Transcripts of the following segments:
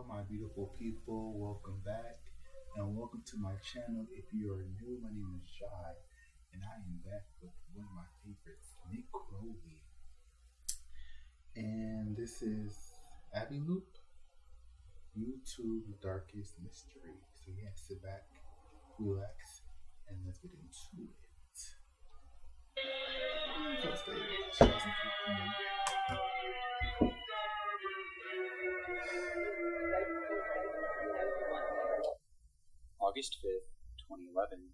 my beautiful people? Welcome back and welcome to my channel. If you are new, my name is Jai and I am back with one of my favorites, Nick Crowley. And this is Aviloop, YouTube's darkest mystery. So yeah, sit back, relax, and let's get into it. August 5th, 2011.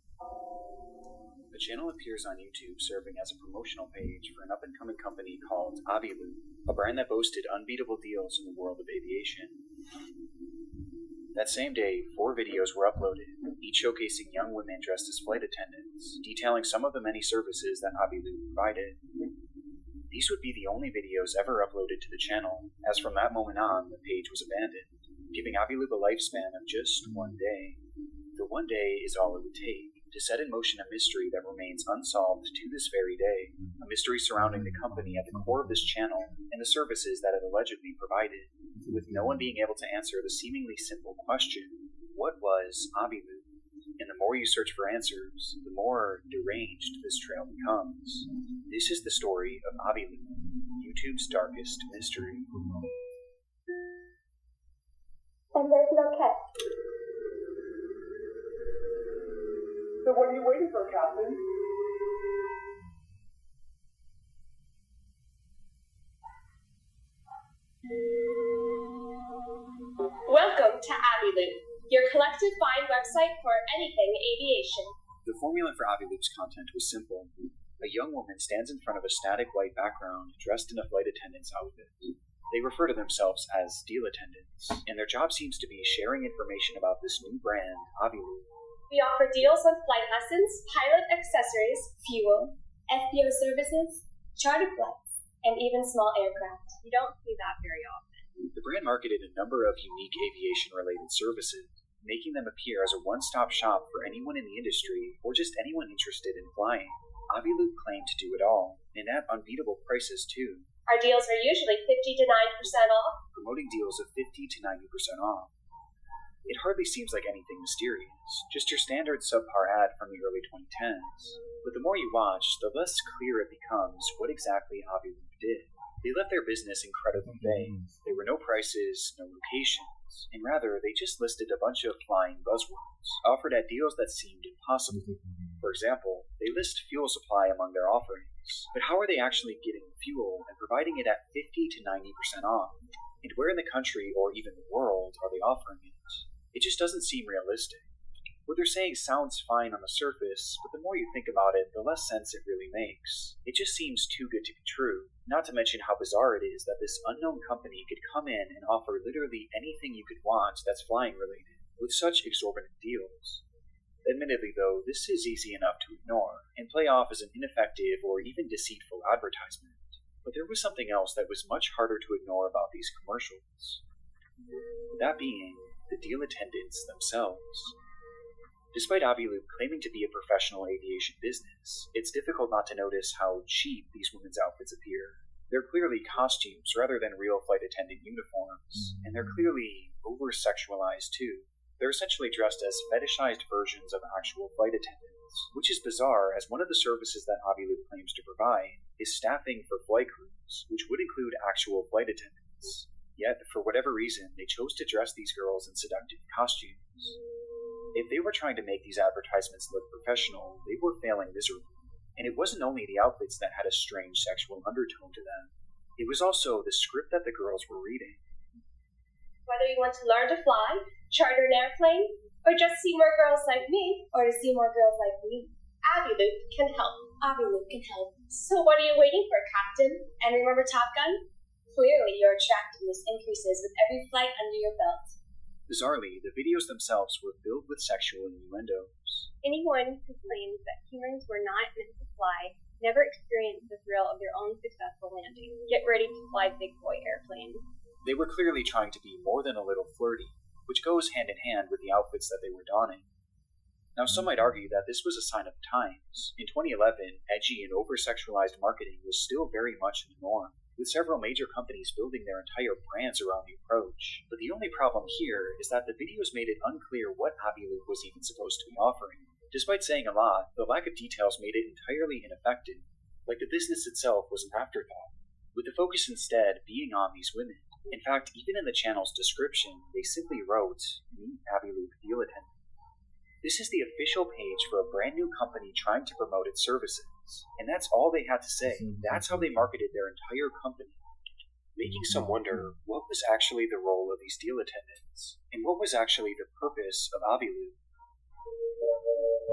The channel appears on YouTube serving as a promotional page for an up-and-coming company called Aviloop, a brand that boasted unbeatable deals in the world of aviation. That same day, 4 videos were uploaded, each showcasing young women dressed as flight attendants, detailing some of the many services that Aviloop provided. These would be the only videos ever uploaded to the channel, as from that moment on, the page was abandoned, giving Aviloop a lifespan of just one day. The one day is all it would take to set in motion a mystery that remains unsolved to this very day, a mystery surrounding the company at the core of this channel and the services that it allegedly provided, with no one being able to answer the seemingly simple question, what was Aviloop? And the more you search for answers, the more deranged this trail becomes. This is the story of Aviloop, YouTube's darkest mystery. And there's no catch. So what are you waiting for, Captain? Welcome to Aviloop, your collective buying website for anything aviation. The formula for Aviloop's content was simple. A young woman stands in front of a static white background, dressed in a flight attendant's outfit. They refer to themselves as deal attendants, and their job seems to be sharing information about this new brand, Aviloop. We offer deals on flight lessons, pilot accessories, fuel, FBO services, charter flights, and even small aircraft. You don't see that very often. The brand marketed a number of unique aviation-related services, making them appear as a one-stop shop for anyone in the industry or just anyone interested in flying. Aviloop claimed to do it all, and at unbeatable prices too. Our deals are usually 50 to 90% off. Promoting deals of 50 to 90% off. It hardly seems like anything mysterious, just your standard subpar ad from the early 2010s. But the more you watch, the less clear it becomes what exactly Aviloop did. They left their business incredibly vague. There were no prices, no locations, and rather they just listed a bunch of flying buzzwords, offered at deals that seemed impossible. For example, they list fuel supply among their offerings, but how are they actually getting fuel and providing it at 50 to 90% off? And where in the country or even the world are they offering it? It just doesn't seem realistic. What they're saying sounds fine on the surface, but the more you think about it, the less sense it really makes. It just seems too good to be true, not to mention how bizarre it is that this unknown company could come in and offer literally anything you could want that's flying related, with such exorbitant deals. Admittedly though, this is easy enough to ignore, and play off as an ineffective or even deceitful advertisement. But there was something else that was much harder to ignore about these commercials. That being, the deal attendants themselves. Despite Aviloop claiming to be a professional aviation business, it's difficult not to notice how cheap these women's outfits appear. They're clearly costumes rather than real flight attendant uniforms, and they're clearly over-sexualized too. They're essentially dressed as fetishized versions of actual flight attendants, which is bizarre as one of the services that Aviloop claims to provide is staffing for flight crews, which would include actual flight attendants. Yet, for whatever reason, they chose to dress these girls in seductive costumes. If they were trying to make these advertisements look professional, they were failing miserably. And it wasn't only the outfits that had a strange sexual undertone to them. It was also the script that the girls were reading. Whether you want to learn to fly, charter an airplane, or just see more girls like me, or to see more girls like me, Aviloop can help. Aviloop can help. So what are you waiting for, Captain? And remember Top Gun? Clearly, your attractiveness increases with every flight under your belt. Bizarrely, the videos themselves were filled with sexual innuendos. Anyone who claims that humans were not meant to fly never experienced the thrill of their own successful landing. Get ready to fly big boy airplanes. They were clearly trying to be more than a little flirty, which goes hand in hand with the outfits that they were donning. Now, some might argue that this was a sign of the times. In 2011, edgy and over-sexualized marketing was still very much in the norm. with several major companies building their entire brands around the approach. But the only problem here is that the videos made it unclear what Aviloop was even supposed to be offering. Despite saying a lot, the lack of details made it entirely ineffective, like the business itself was an afterthought, with the focus instead being on these women. In fact, even in the channel's description, they simply wrote, "Meet Aviloop Deal Attendant." This is the official page for a brand new company trying to promote its services, and that's all they had to say. That's how they marketed their entire company, making some wonder what was actually the role of these deal attendants, and what was actually the purpose of Aviloop.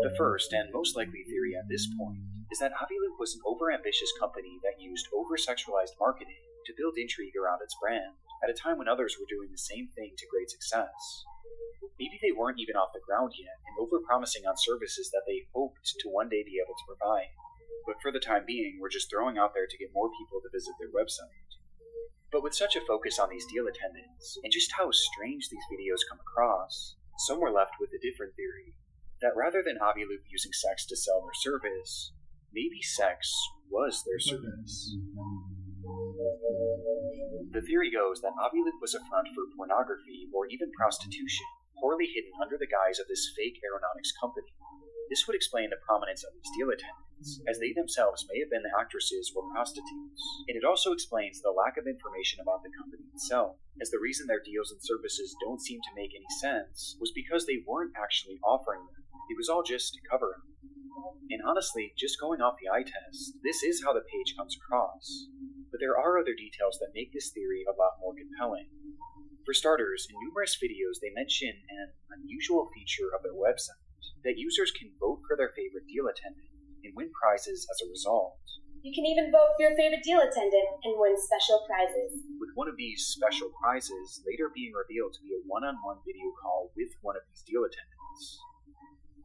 The first and most likely theory at this point is that Aviloop was an overambitious company that used over-sexualized marketing to build intrigue around its brand, at a time when others were doing the same thing to great success. Maybe they weren't even off the ground yet, and over-promising on services that they hoped to one day be able to provide. But for the time being, we're just throwing out there to get more people to visit their website. But with such a focus on these deal attendants, and just how strange these videos come across, some were left with a different theory, that rather than Aviloop using sex to sell their service, maybe sex was their service. The theory goes that Aviloop was a front for pornography or even prostitution, poorly hidden under the guise of this fake aeronautics company. This would explain the prominence of these deal attendants, as they themselves may have been the actresses or prostitutes. And it also explains the lack of information about the company itself, as the reason their deals and services don't seem to make any sense was because they weren't actually offering them. It was all just to cover them. And honestly, just going off the eye test, this is how the page comes across. But there are other details that make this theory a lot more compelling. For starters, in numerous videos they mention an unusual feature of their website, that users can vote for their favorite deal attendant and win prizes as a result. You can even vote for your favorite deal attendant and win special prizes. With one of these special prizes later being revealed to be a one-on-one video call with one of these deal attendants.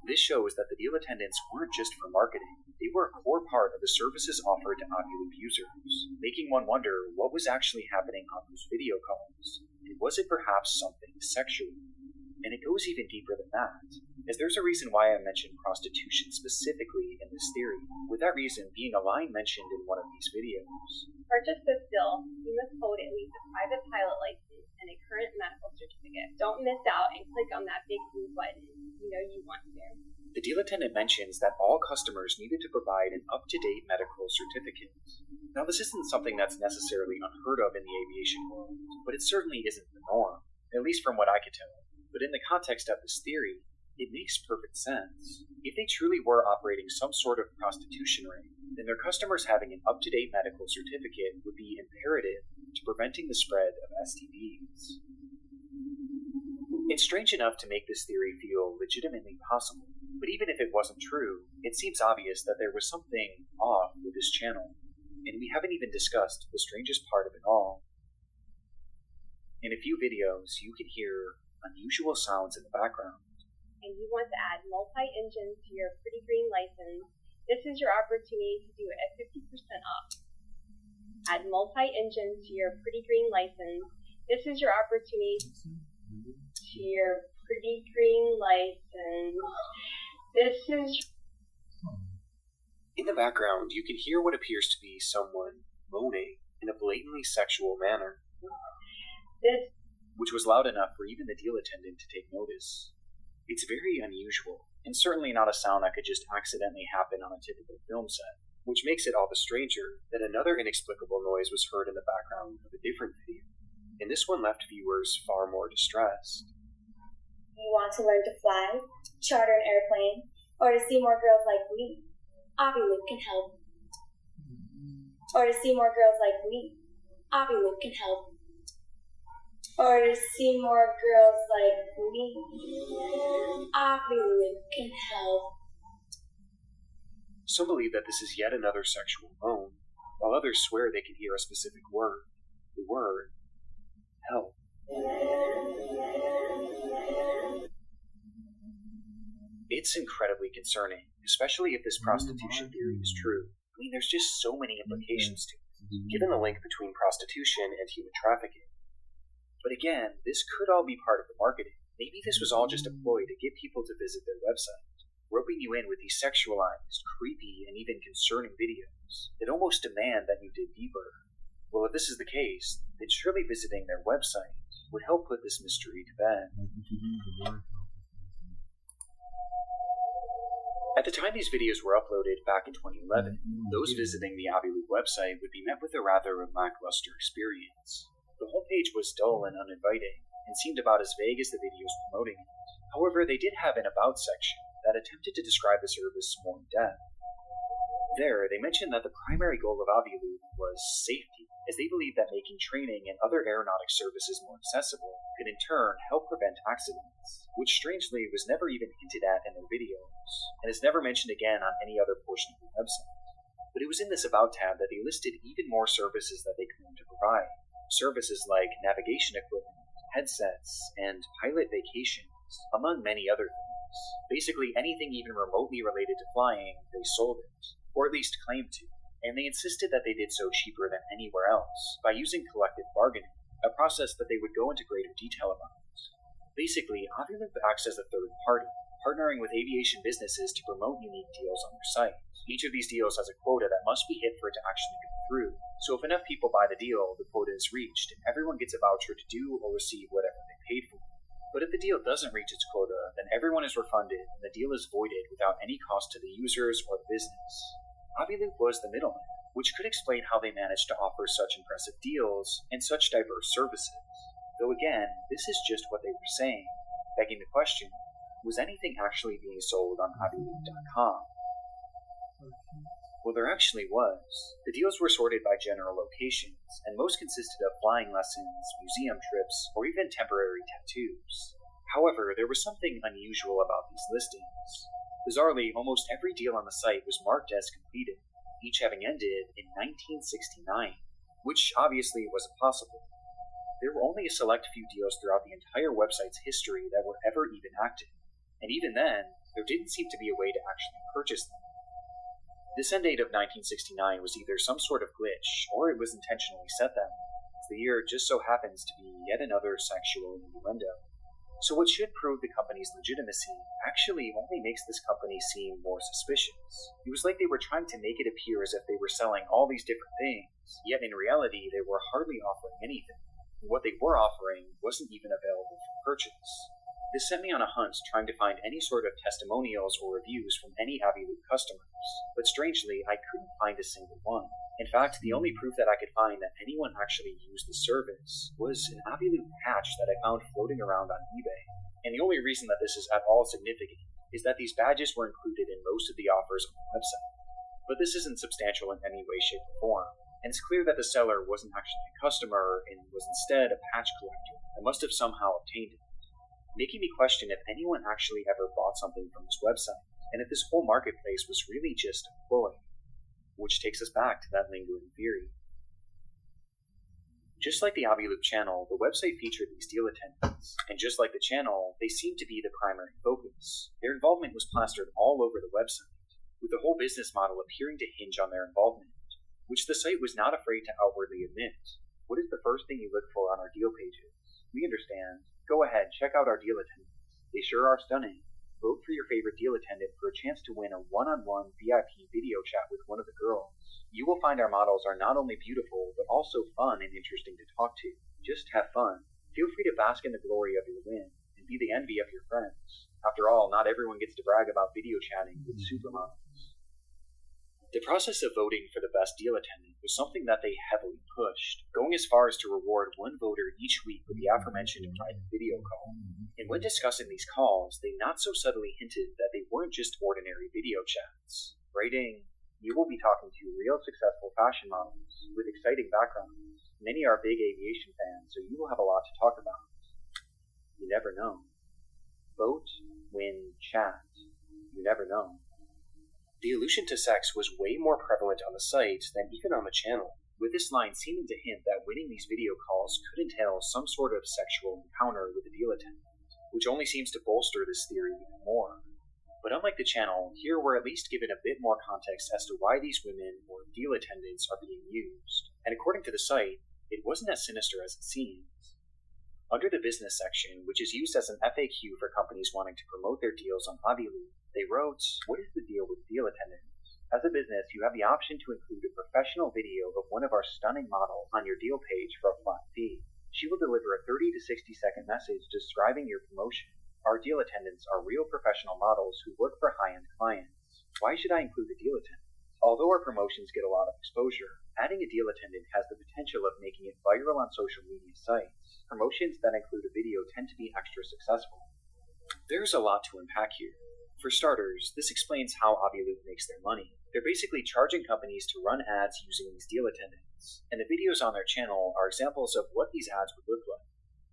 This shows that the deal attendants weren't just for marketing, they were a core part of the services offered to Aviloop users, making one wonder what was actually happening on those video calls, and was it perhaps something sexual? And it goes even deeper than that, as there's a reason why I mentioned prostitution specifically in this theory, with that reason being a line mentioned in one of these videos. To purchase this deal, you must hold at least a private pilot license and a current medical certificate. Don't miss out and click on that big blue button. You know you want to. The deal attendant mentions that all customers needed to provide an up-to-date medical certificate. Now, this isn't something that's necessarily unheard of in the aviation world, but it certainly isn't the norm, at least from what I could tell. But in the context of this theory, it makes perfect sense. If they truly were operating some sort of prostitution ring, then their customers having an up-to-date medical certificate would be imperative to preventing the spread of STDs. It's strange enough to make this theory feel legitimately possible, but even if it wasn't true, it seems obvious that there was something off with this channel, and we haven't even discussed the strangest part of it all. In a few videos, you can hear unusual sounds in the background. And you want to add multi-engine to your pretty green license, this is your opportunity to do it at 50% off. Add multi-engine to your pretty green license, this is your opportunity to your pretty green license. This is... In the background, you can hear what appears to be someone moaning in a blatantly sexual manner, which was loud enough for even the deal attendant to take notice. It's very unusual, and certainly not a sound that could just accidentally happen on a typical film set, which makes it all the stranger that another inexplicable noise was heard in the background of a different video, and this one left viewers far more distressed. You want to learn to fly, charter an airplane, or to see more girls like me? Aviloop can help. Or to see more girls like me? Aviloop can help. Or to see more girls like me? Aviloop can help. Some believe that this is yet another sexual moan, while others swear they can hear a specific word, the word, help. It's incredibly concerning, especially if this prostitution theory is true. I mean, there's just so many implications to it, given the link between prostitution and human trafficking. But again, this could all be part of the marketing. Maybe this was all just a ploy to get people to visit their website, roping you in with these sexualized, creepy, and even concerning videos that almost demand that you dig deeper. Well, if this is the case, then surely visiting their website would help put this mystery to bed. At the time these videos were uploaded back in 2011, those visiting the Aviloop website would be met with a rather lackluster experience. The homepage was dull and uninviting, and seemed about as vague as the videos promoting it. However, they did have an About section that attempted to describe the service more in depth. There, they mentioned that the primary goal of Aviloop was safety, as they believed that making training and other aeronautic services more accessible could in turn help prevent accidents, which strangely was never even hinted at in their videos, and is never mentioned again on any other portion of the website. But it was in this About tab that they listed even more services that they claimed to provide. Services like navigation equipment, headsets, and pilot vacations, among many other things. Basically anything even remotely related to flying, they sold it, or at least claimed to. And they insisted that they did so cheaper than anywhere else, by using collective bargaining, a process that they would go into greater detail about. Basically, Aviloop acts as a third party, partnering with aviation businesses to promote unique deals on their site. Each of these deals has a quota that must be hit for it to actually go through, so if enough people buy the deal, the quota is reached, and everyone gets a voucher to do or receive whatever they paid for. But if the deal doesn't reach its quota, then everyone is refunded, and the deal is voided without any cost to the users or the business. Aviloop was the middleman, which could explain how they managed to offer such impressive deals and such diverse services. Though again, this is just what they were saying, begging the question, was anything actually being sold on Aviloop.com? Well, there actually was. The deals were sorted by general locations, and most consisted of flying lessons, museum trips, or even temporary tattoos. However, there was something unusual about these listings. Bizarrely, almost every deal on the site was marked as completed, each having ended in 1969, which obviously wasn't possible. There were only a select few deals throughout the entire website's history that were ever even active, and even then, there didn't seem to be a way to actually purchase them. This end date of 1969 was either some sort of glitch, or it was intentionally set that way, as the year just so happens to be yet another sexual innuendo. So what should prove the company's legitimacy actually only makes this company seem more suspicious. It was like they were trying to make it appear as if they were selling all these different things, yet in reality they were hardly offering anything. And what they were offering wasn't even available for purchase. This sent me on a hunt trying to find any sort of testimonials or reviews from any Aviloop customers, but strangely I couldn't find a single one. In fact, the only proof that I could find that anyone actually used the service was an Aviloop patch that I found floating around on eBay. And the only reason that this is at all significant is that these badges were included in most of the offers on the website. But this isn't substantial in any way, shape, or form, and it's clear that the seller wasn't actually a customer and was instead a patch collector that must have somehow obtained it, making me question if anyone actually ever bought something from this website, and if this whole marketplace was really just a ploy. Which takes us back to that lingering theory. Just like the Aviloop channel, the website featured these deal attendants, and just like the channel, they seemed to be the primary focus. Their involvement was plastered all over the website, with the whole business model appearing to hinge on their involvement, which the site was not afraid to outwardly admit. What is the first thing you look for on our deal pages? We understand. Go ahead, check out our deal attendants. They sure are stunning. Vote for your favorite deal attendant for a chance to win a one-on-one VIP video chat with one of the girls. You will find our models are not only beautiful, but also fun and interesting to talk to. Just have fun. Feel free to bask in the glory of your win, and be the envy of your friends. After all, not everyone gets to brag about video chatting with supermodels. The process of voting for the best deal attendant was something that they heavily pushed, going as far as to reward one voter each week with the aforementioned private video call. And when discussing these calls, they not so subtly hinted that they weren't just ordinary video chats, writing, "You will be talking to real successful fashion models with exciting backgrounds. Many are big aviation fans, so you will have a lot to talk about. You never know. Vote, win, chat. You never know." The allusion to sex was way more prevalent on the site than even on the channel, with this line seeming to hint that winning these video calls could entail some sort of sexual encounter with a deal attendant, which only seems to bolster this theory even more. But unlike the channel, here we're at least given a bit more context as to why these women or deal attendants are being used, and according to the site, it wasn't as sinister as it seems. Under the business section, which is used as an FAQ for companies wanting to promote their deals on Aviloop, they wrote, "What is the deal with deal attendants? As a business, you have the option to include a professional video of one of our stunning models on your deal page for a flat fee. She will deliver a 30 to 60 second message describing your promotion. Our deal attendants are real professional models who work for high-end clients. Why should I include a deal attendant? Although our promotions get a lot of exposure, adding a deal attendant has the potential of making it viral on social media sites. Promotions that include a video tend to be extra successful. There's a lot to unpack here. For starters, this explains how Aviloop makes their money. They're basically charging companies to run ads using these deal attendants, and the videos on their channel are examples of what these ads would look like.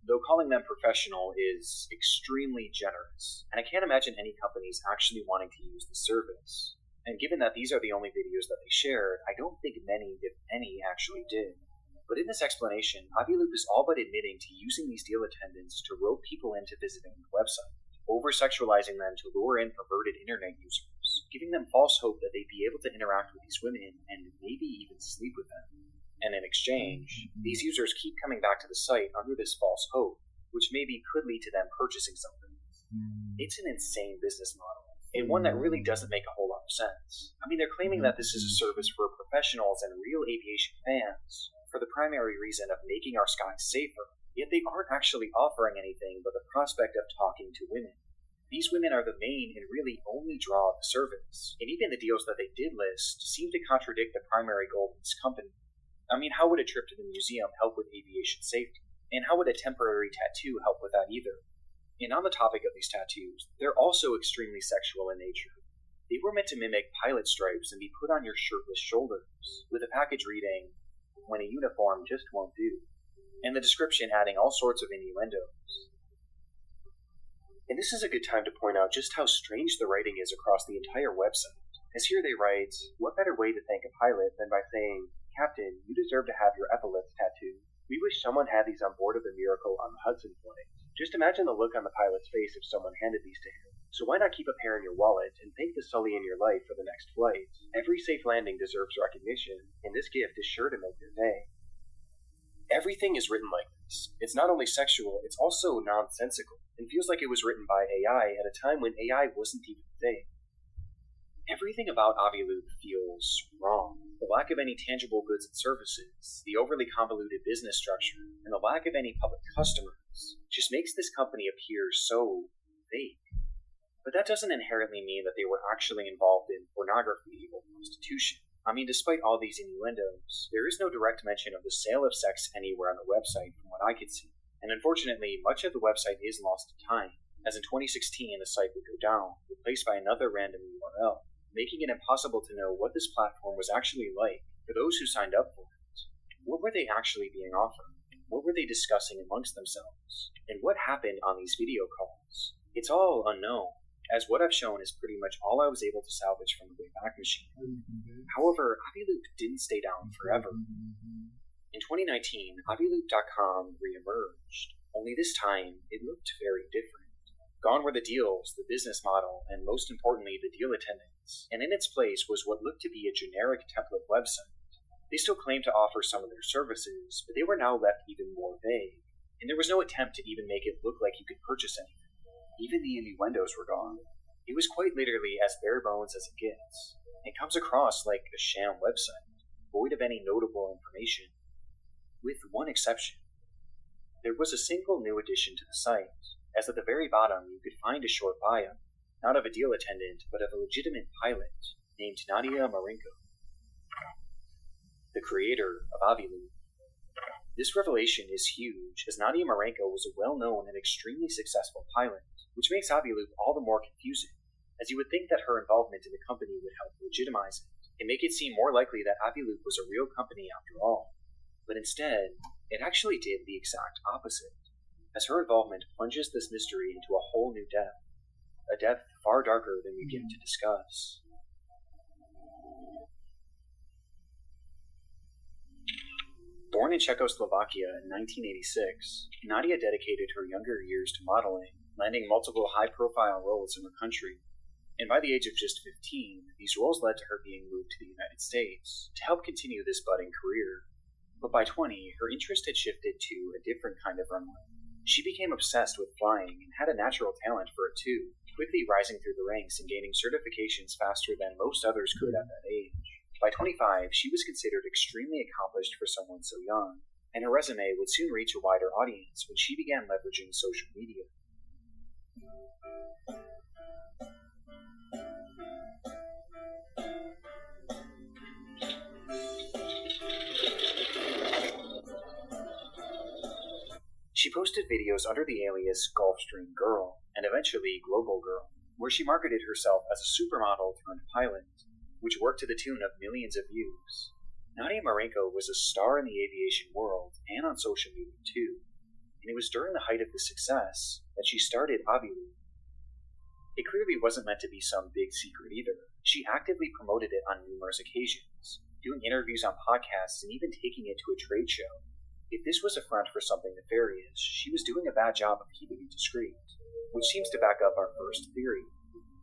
Though calling them professional is extremely generous, and I can't imagine any companies actually wanting to use the service. And given that these are the only videos that they shared, I don't think many, if any, actually did. But in this explanation, Aviloop is all but admitting to using these deal attendants to rope people into visiting the website, over-sexualizing them to lure in perverted internet users, giving them false hope that they'd be able to interact with these women and maybe even sleep with them. And in exchange, these users keep coming back to the site under this false hope, which maybe could lead to them purchasing something. It's an insane business model, and one that really doesn't make a whole lot of sense. I mean, they're claiming that this is a service for professionals and real aviation fans, for the primary reason of making our skies safer, yet they aren't actually offering anything but the prospect of talking to women. These women are the main and really only draw of the service, and even the deals that they did list seem to contradict the primary goal of this company. I mean, how would a trip to the museum help with aviation safety? And how would a temporary tattoo help with that either? And on the topic of these tattoos, they're also extremely sexual in nature. They were meant to mimic pilot stripes and be put on your shirtless shoulders, with a package reading, "When a uniform just won't do," and the description adding all sorts of innuendos. And this is a good time to point out just how strange the writing is across the entire website. As here they write, what better way to thank a pilot than by saying, "Captain, you deserve to have your epaulets tattooed. We wish someone had these on board of the Miracle on the Hudson flight." Just imagine the look on the pilot's face if someone handed these to him. So why not keep a pair in your wallet and thank the Sully in your life for the next flight? Every safe landing deserves recognition, and this gift is sure to make their day. Everything is written like this. It's not only sexual, it's also nonsensical, and feels like it was written by AI at a time when AI wasn't even a thing. Everything about Aviloop feels wrong. The lack of any tangible goods and services, the overly convoluted business structure, and the lack of any public customers just makes this company appear so fake. But that doesn't inherently mean that they were actually involved in pornography or prostitution. I mean, despite all these innuendos, there is no direct mention of the sale of sex anywhere on the website from what I could see. And unfortunately, much of the website is lost to time, as in 2016 the site would go down, replaced by another random URL, making it impossible to know what this platform was actually like for those who signed up for it. What were they actually being offered? What were they discussing amongst themselves? And what happened on these video calls? It's all unknown, as what I've shown is pretty much all I was able to salvage from the Wayback Machine. However, Aviloop didn't stay down forever. In 2019, Aviloop.com re-emerged, only this time it looked very different. Gone were the deals, the business model, and most importantly, the deal attendants, and in its place was what looked to be a generic template website. They still claimed to offer some of their services, but they were now left even more vague, and there was no attempt to even make it look like you could purchase anything. Even the innuendos were gone. It was quite literally as bare bones as it gets. It comes across like a sham website, void of any notable information. With one exception. There was a single new addition to the site, as at the very bottom you could find a short bio, not of a deal attendant, but of a legitimate pilot named Nadia Marenko, the creator of Aviloop. This revelation is huge, as Nadia Marenko was a well-known and extremely successful pilot, which makes Aviloop all the more confusing, as you would think that her involvement in the company would help legitimize it, and make it seem more likely that Aviloop was a real company after all. But instead, it actually did the exact opposite, as her involvement plunges this mystery into a whole new depth, a depth far darker than we get to discuss. Born in Czechoslovakia in 1986, Nadia dedicated her younger years to modeling, landing multiple high-profile roles in her country. And by the age of just 15, these roles led to her being moved to the United States to help continue this budding career. But by 20, her interest had shifted to a different kind of runway. She became obsessed with flying and had a natural talent for it too, quickly rising through the ranks and gaining certifications faster than most others could at that age. By 25, she was considered extremely accomplished for someone so young, and her resume would soon reach a wider audience when she began leveraging social media. She posted videos under the alias Gulfstream Girl, and eventually Global Girl, where she marketed herself as a supermodel turned pilot, which worked to the tune of millions of views. Nadia Marenko was a star in the aviation world and on social media too, and it was during the height of this success that she started Aviloop. It clearly wasn't meant to be some big secret either. She actively promoted it on numerous occasions, doing interviews on podcasts and even taking it to a trade show. If this was a front for something nefarious, she was doing a bad job of keeping it discreet, which seems to back up our first theory.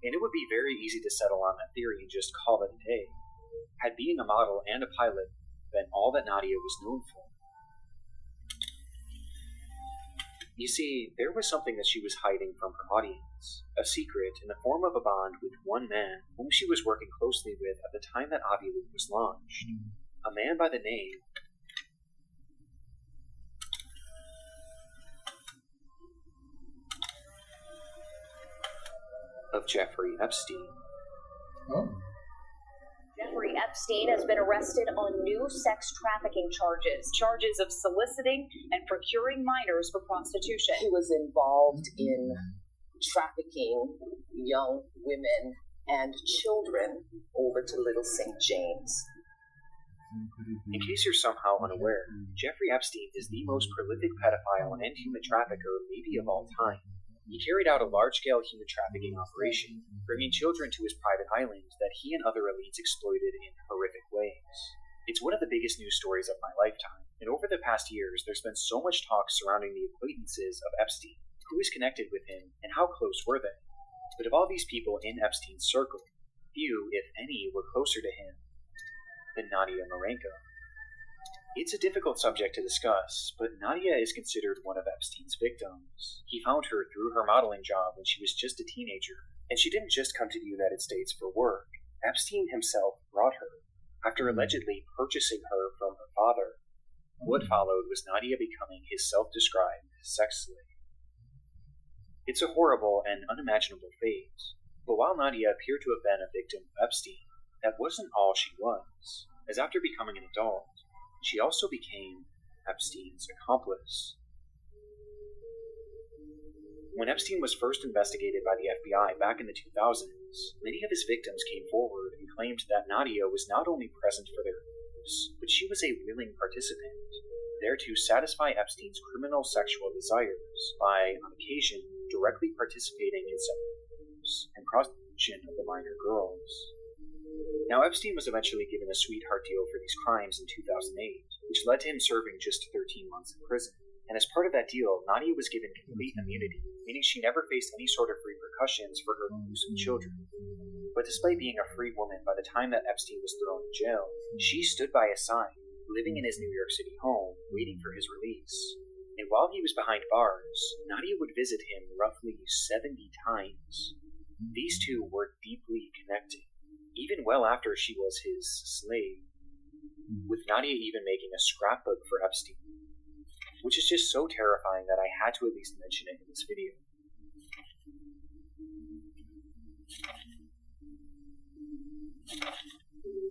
And it would be very easy to settle on that theory and just call it a day, had being a model and a pilot been all that Nadia was known for. You see, there was something that she was hiding from her audience, a secret in the form of a bond with one man whom she was working closely with at the time that Aviloop was launched, a man by the name of Jeffrey Epstein. Oh. Jeffrey Epstein has been arrested on new sex trafficking charges of soliciting and procuring minors for prostitution. He was involved in trafficking young women and children over to Little St. James. In case you're somehow unaware, Jeffrey Epstein is the most prolific pedophile and human trafficker maybe of all time. He carried out a large-scale human trafficking operation, bringing children to his private island that he and other elites exploited in horrific ways. It's one of the biggest news stories of my lifetime, and over the past years there's been so much talk surrounding the acquaintances of Epstein, who is connected with him, and how close were they. But of all these people in Epstein's circle, few, if any, were closer to him than Nadia Marenko. It's a difficult subject to discuss, but Nadia is considered one of Epstein's victims. He found her through her modeling job when she was just a teenager, and she didn't just come to the United States for work. Epstein himself brought her, after allegedly purchasing her from her father. What followed was Nadia becoming his self-described sex slave. It's a horrible and unimaginable fate, but while Nadia appeared to have been a victim of Epstein, that wasn't all she was, as after becoming an adult, she also became Epstein's accomplice. When Epstein was first investigated by the FBI back in the 2000s, many of his victims came forward and claimed that Nadia was not only present for their abuse, but she was a willing participant, there to satisfy Epstein's criminal sexual desires by, on occasion, directly participating in sexual abuse and prostitution of the minor girls. Now, Epstein was eventually given a sweetheart deal for these crimes in 2008, which led to him serving just 13 months in prison. And as part of that deal, Nadia was given complete immunity, meaning she never faced any sort of repercussions for her abuse of children. But despite being a free woman by the time that Epstein was thrown in jail, she stood by his side, living in his New York City home, waiting for his release. And while he was behind bars, Nadia would visit him roughly 70 times. These two were deeply connected, even well after she was his slave, with Nadia even making a scrapbook for Epstein, which is just so terrifying that I had to at least mention it in this video.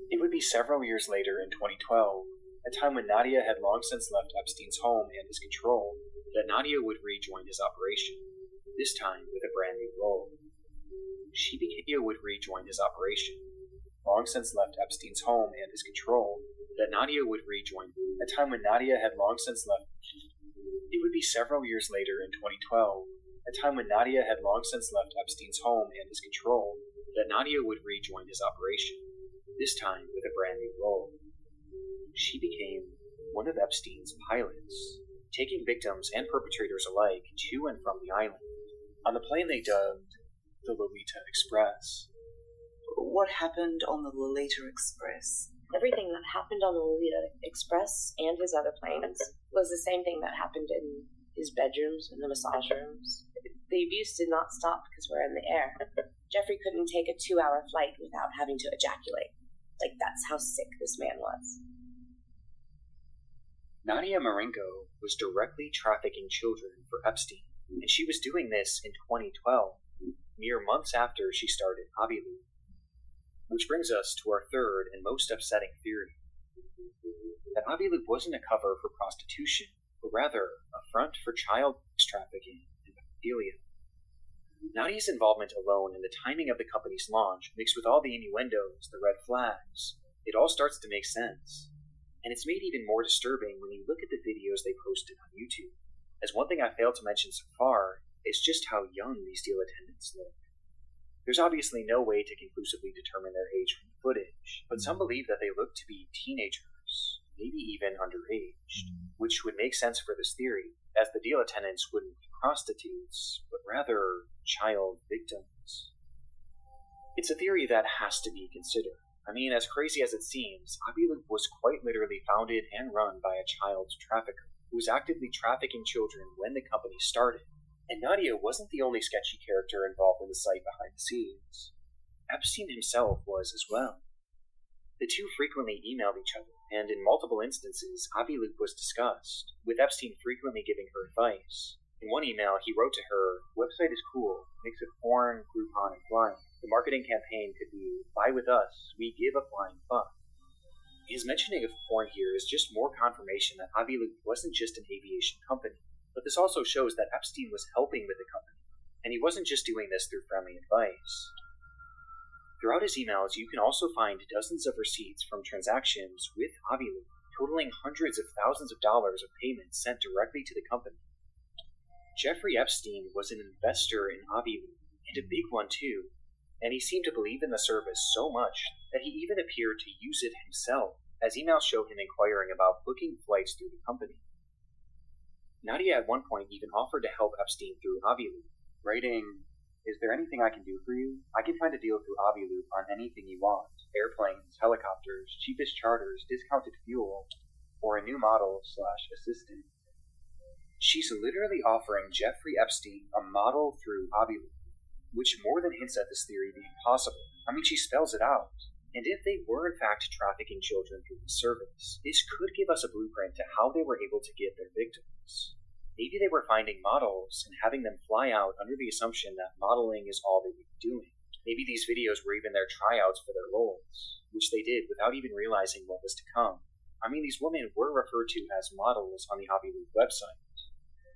It would be several years later in 2012, a time when Nadia had long since left Epstein's home and his control, that Nadia would rejoin his operation, this time with a brand new role. Long since left Epstein's home and his control, that Nadia would rejoin, a time when Nadia had long since left. It would be several years later in 2012, a time when Nadia had long since left Epstein's home and his control, that Nadia would rejoin his operation, this time with a brand new role. She became one of Epstein's pilots, taking victims and perpetrators alike to and from the island, on the plane they dubbed the Lolita Express. What happened on the Lolita Express? Everything that happened on the Lolita Express and his other planes was the same thing that happened in his bedrooms and the massage rooms. The abuse did not stop because we're in the air. Jeffrey couldn't take a 2-hour flight without having to ejaculate. Like, that's how sick this man was. Nadia Marenko was directly trafficking children for Epstein, and she was doing this in 2012, mere months after she started Aviloop. Which brings us to our third and most upsetting theory. That Aviloop wasn't a cover for prostitution, but rather a front for child trafficking and pedophilia. Nadia's involvement alone in the timing of the company's launch, mixed with all the innuendos, the red flags, it all starts to make sense. And it's made even more disturbing when you look at the videos they posted on YouTube, as one thing I failed to mention so far is just how young these deal attendants look. There's obviously no way to conclusively determine their age from the footage, but some believe that they look to be teenagers, maybe even underaged, which would make sense for this theory, as the deal attendants wouldn't be prostitutes, but rather child victims. It's a theory that has to be considered. I mean, as crazy as it seems, Aviloop was quite literally founded and run by a child trafficker who was actively trafficking children when the company started. And Nadia wasn't the only sketchy character involved in the site behind the scenes. Epstein himself was as well. The two frequently emailed each other, and in multiple instances, Aviloop was discussed, with Epstein frequently giving her advice. In one email, he wrote to her, "Website is cool, mix of porn, Groupon, and flying. The marketing campaign could be, buy with us, we give a flying fuck." His mentioning of porn here is just more confirmation that Aviloop wasn't just an aviation company, but this also shows that Epstein was helping with the company, and he wasn't just doing this through friendly advice. Throughout his emails, you can also find dozens of receipts from transactions with Aviloop, totaling hundreds of thousands of dollars of payments sent directly to the company. Jeffrey Epstein was an investor in Aviloop, and a big one too, and he seemed to believe in the service so much that he even appeared to use it himself, as emails show him inquiring about booking flights through the company. Nadia at one point even offered to help Epstein through Aviloop, writing, "Is there anything I can do for you? I can find a deal through Aviloop on anything you want. Airplanes, helicopters, cheapest charters, discounted fuel, or a new model/assistant." She's literally offering Jeffrey Epstein a model through Aviloop, which more than hints at this theory being possible. I mean, she spells it out. And if they were in fact trafficking children through the service, this could give us a blueprint to how they were able to get their victims. Maybe they were finding models and having them fly out under the assumption that modeling is all they would be doing. Maybe these videos were even their tryouts for their roles, which they did without even realizing what was to come. I mean, these women were referred to as models on the Aviloop website.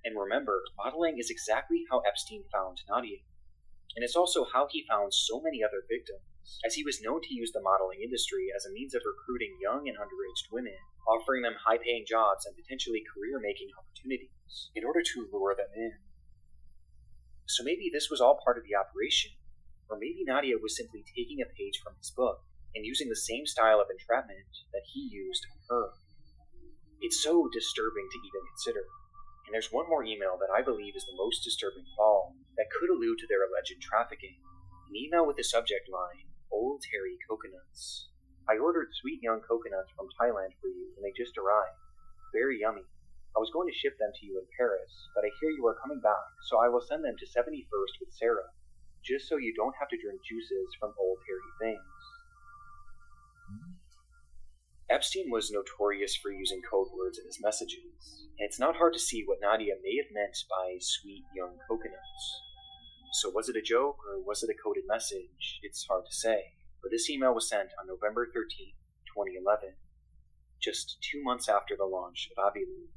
And remember, modeling is exactly how Epstein found Nadia. And it's also how he found so many other victims, as he was known to use the modeling industry as a means of recruiting young and underaged women, offering them high-paying jobs and potentially career-making opportunities in order to lure them in. So maybe this was all part of the operation, or maybe Nadia was simply taking a page from his book and using the same style of entrapment that he used on her. It's so disturbing to even consider. And there's one more email that I believe is the most disturbing of all, that could allude to their alleged trafficking. An email with the subject line, "Old Terry Coconuts." "I ordered sweet young coconuts from Thailand for you, and they just arrived. Very yummy. I was going to ship them to you in Paris, but I hear you are coming back, so I will send them to 71st with Sarah, just so you don't have to drink juices from Old Terry things." Epstein was notorious for using code words in his messages, and it's not hard to see what Nadia may have meant by sweet young coconuts. So was it a joke, or was it a coded message? It's hard to say, but this email was sent on November 13, 2011, just 2 months after the launch of Aviloop.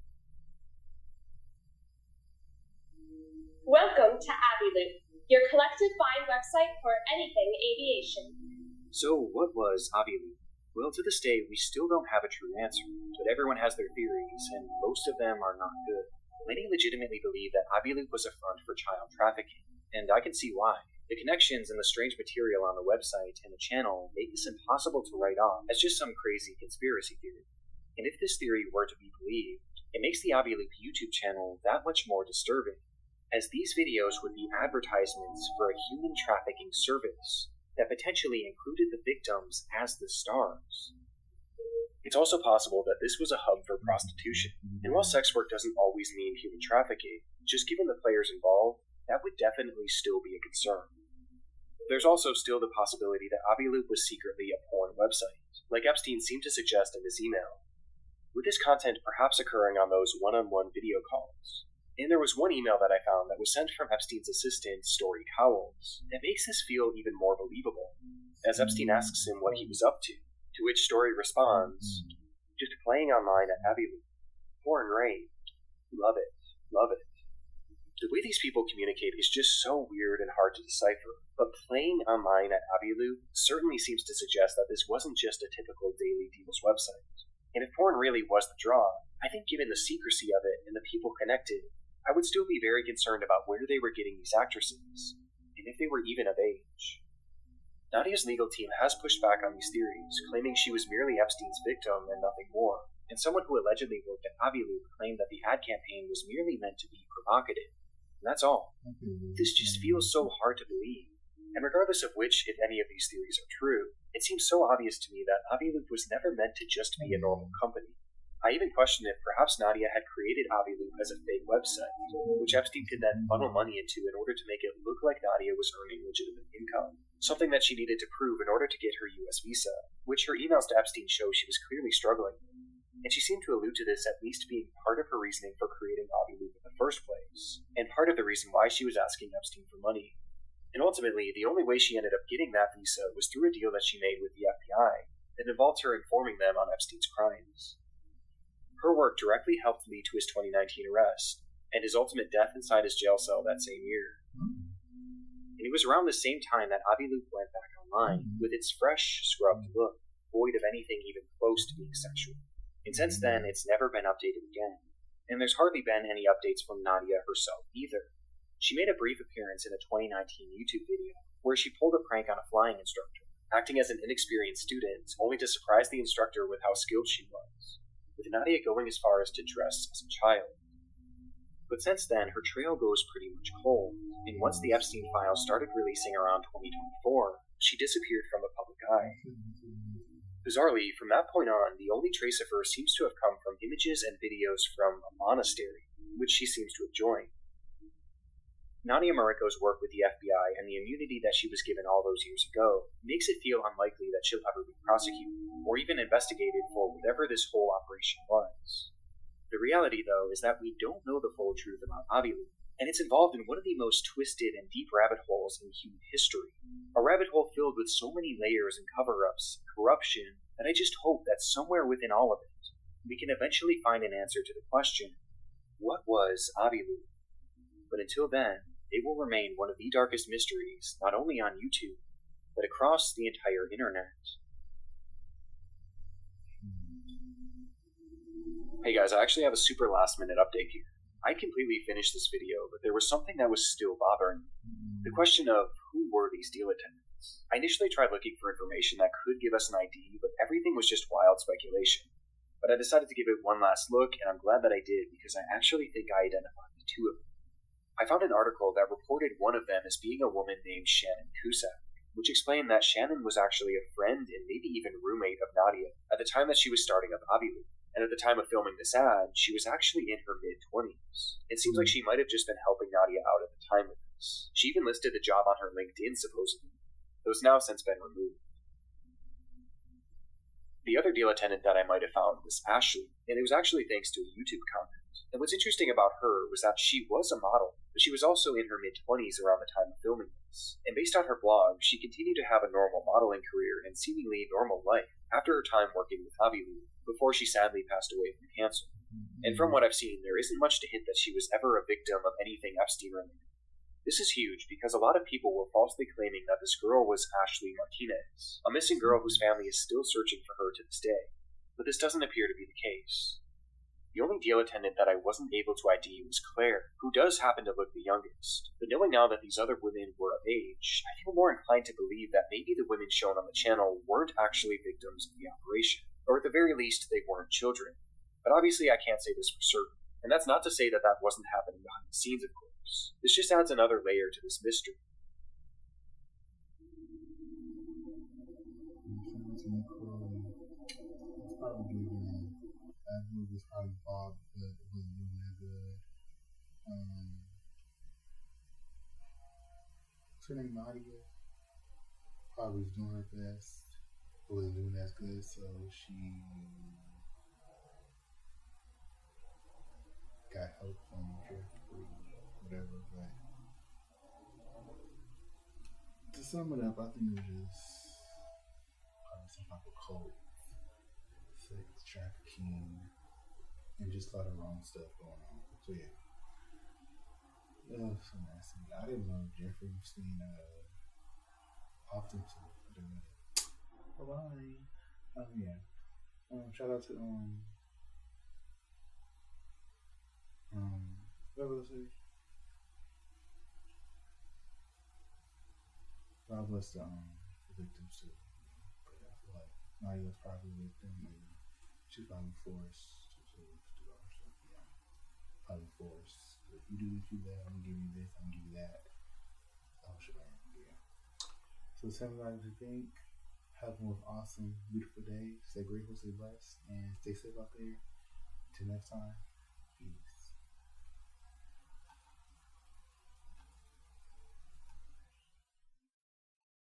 Welcome to Aviloop, your collective buying website for anything aviation. So what was Aviloop? Well, to this day, we still don't have a true answer, but everyone has their theories, and most of them are not good. Many legitimately believe that Aviloop was a front for child trafficking, and I can see why. The connections and the strange material on the website and the channel make this impossible to write off as just some crazy conspiracy theory. And if this theory were to be believed, it makes the Aviloop YouTube channel that much more disturbing, as these videos would be advertisements for a human trafficking service that potentially included the victims as the stars. It's also possible that this was a hub for prostitution, and while sex work doesn't always mean human trafficking, just given the players involved, that would definitely still be a concern. There's also still the possibility that Aviloop was secretly a porn website, like Epstein seemed to suggest in his email, with this content perhaps occurring on those one-on-one video calls. And there was one email that I found that was sent from Epstein's assistant, Story Cowles, that makes this feel even more believable, as Epstein asks him what he was up to which Story responds, "Just playing online at Aviloop. Porn raid. Love it. Love it." The way these people communicate is just so weird and hard to decipher, but playing online at Aviloop certainly seems to suggest that this wasn't just a typical daily deals website. And if porn really was the draw, I think given the secrecy of it and the people connected, I would still be very concerned about where they were getting these actresses, and if they were even of age. Nadia's legal team has pushed back on these theories, claiming she was merely Epstein's victim and nothing more, and someone who allegedly worked at Aviloop claimed that the ad campaign was merely meant to be provocative. And that's all. This just feels so hard to believe. And regardless of which, if any of these theories are true, it seems so obvious to me that Aviloop was never meant to just be a normal company. I even question if perhaps Nadia had created Aviloop as a fake website, which Epstein could then funnel money into in order to make it look like Nadia was earning legitimate income, something that she needed to prove in order to get her US visa, which her emails to Epstein show she was clearly struggling with. And she seemed to allude to this at least being part of her reasoning for creating Aviloop in the first place, and part of the reason why she was asking Epstein for money. And ultimately, the only way she ended up getting that visa was through a deal that she made with the FBI that involved her informing them on Epstein's crimes. Her work directly helped lead to his 2019 arrest, and his ultimate death inside his jail cell that same year. And it was around the same time that Aviloop went back online, with its fresh, scrubbed look, void of anything even close to being sexual. And since then, it's never been updated again. And there's hardly been any updates from Nadia herself either. She made a brief appearance in a 2019 YouTube video, where she pulled a prank on a flying instructor, acting as an inexperienced student, only to surprise the instructor with how skilled she was, with Nadia going as far as to dress as a child. But since then, her trail goes pretty much cold, and once the Epstein files started releasing around 2024, she disappeared from the public eye. Bizarrely, from that point on, the only trace of her seems to have come from images and videos from a monastery, which she seems to have joined. Nadia Mariko's work with the FBI and the immunity that she was given all those years ago makes it feel unlikely that she'll ever be prosecuted, or even investigated for whatever this whole operation was. The reality, though, is that we don't know the full truth about Aviloop, and it's involved in one of the most twisted and deep rabbit holes in human history. A rabbit hole filled with so many layers and cover-ups and corruption that I just hope that somewhere within all of it, we can eventually find an answer to the question, what was Aviloop? But until then, it will remain one of the darkest mysteries, not only on YouTube, but across the entire internet. Hey guys, I actually have a super last-minute update here. I completely finished this video, but there was something that was still bothering me. The question of who were these deal attendants. I initially tried looking for information that could give us an ID, but everything was just wild speculation. But I decided to give it one last look, and I'm glad that I did, because I actually think I identified the two of them. I found an article that reported one of them as being a woman named Shannon Cusack, which explained that Shannon was actually a friend and maybe even roommate of Nadia at the time that she was starting up Aviloop. And at the time of filming this ad, she was actually in her mid-20s. It seems like she might have just been helping Nadia out at the time with this. She even listed the job on her LinkedIn, supposedly, though it's now since been removed. The other deal attendant that I might have found was Ashley, and it was actually thanks to a YouTube comment. And what's interesting about her was that she was a model, but she was also in her mid-20s around the time of filming this. And based on her blog, she continued to have a normal modeling career and seemingly normal life after her time working with Aviloop, before she sadly passed away from cancer. And from what I've seen, there isn't much to hint that she was ever a victim of anything Epstein related. This is huge because a lot of people were falsely claiming that this girl was Ashley Martinez, a missing girl whose family is still searching for her to this day. But this doesn't appear to be the case. The only deal attendant that I wasn't able to ID was Claire, who does happen to look the youngest. But knowing now that these other women were of age, I feel more inclined to believe that maybe the women shown on the channel weren't actually victims of the operation, or at the very least, they weren't children. But obviously I can't say this for certain, and that's not to say that that wasn't happening behind the scenes, of course. This just adds another layer to this mystery. That movie was probably Bob, but it wasn't doing that good. what's her name, Nadia, probably was doing her best, but wasn't doing as good, so she got help from Jeffrey, whatever. But to sum it up, I think it was just probably some type of cult, sex trafficking, and just a lot of wrong stuff going on. So yeah. So nasty. I didn't know Jeffrey Epstein often to bye. Yeah. Shout out to what was it? God bless the victims too. But I feel like Nadia was probably a victim and she's probably forced to do all her stuff. Yeah. Probably forced. If you do this, you do that, I'm gonna give you this, I'm gonna give you that. Oh shebang, yeah. So tell me what you think. Have a most awesome, beautiful day. Stay grateful, stay blessed, and stay safe out there. Until next time.